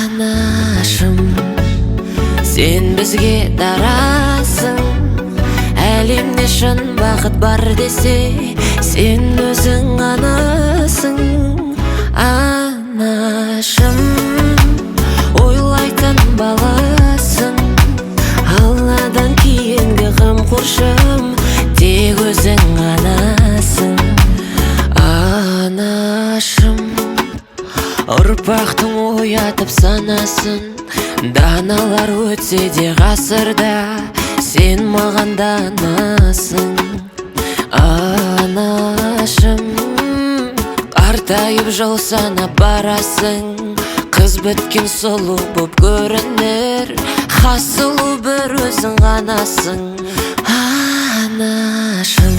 Анашым, сен бізге дарасың. Әлемде шын бақыт бар десе, сен өзің анасың. Анашым, ойлайтын баласың. Алладан кейінгі қамқоршым, тек өзің анасың. Анашым, ұрпақтың оятып санасын. Даналар өтсе де ғасырда, сен маған данасың. Анашым, қартайып жыл санап барасың. Қыз біткен сұлу боп көрінер, хас сұлу бір өзің ғанасың. Анашым,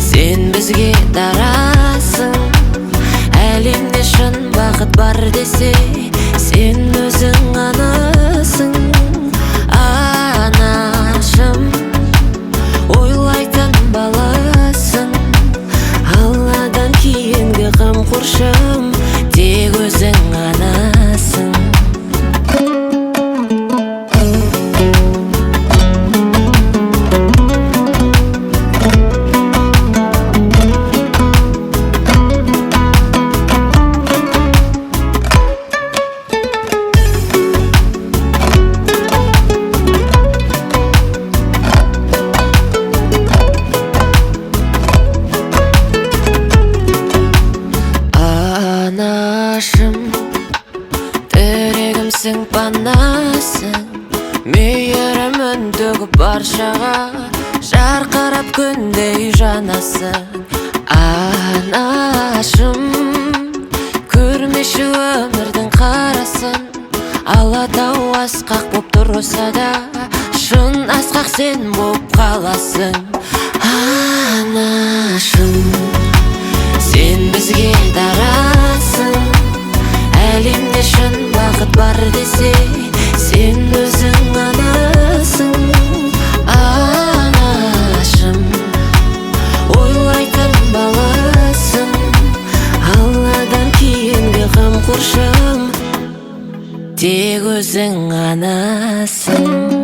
сен бізге дарасың. Әлемде шын бақыт бар десе, сен өзің анасың. Анашым, ойлайтын баласың. Алладан кейінгі қамқоршым, тек өзің анасың. Анашым, тірегімсің, панасың. Мейірімін төгіп баршаға, жарқырап күндей жанасың. Анашым, көрмеші өмірдің қарасын. Алатау асқақ боп тұрса да, шын асқақ сен боп қаласың. Анашым, сен бізге дарасың. Әлемде шын бақыт бар десе, сен өзің анасың. Анашым, ойлайтын баласың. Алладан кейінгі қамқоршым, тек өзің анасың.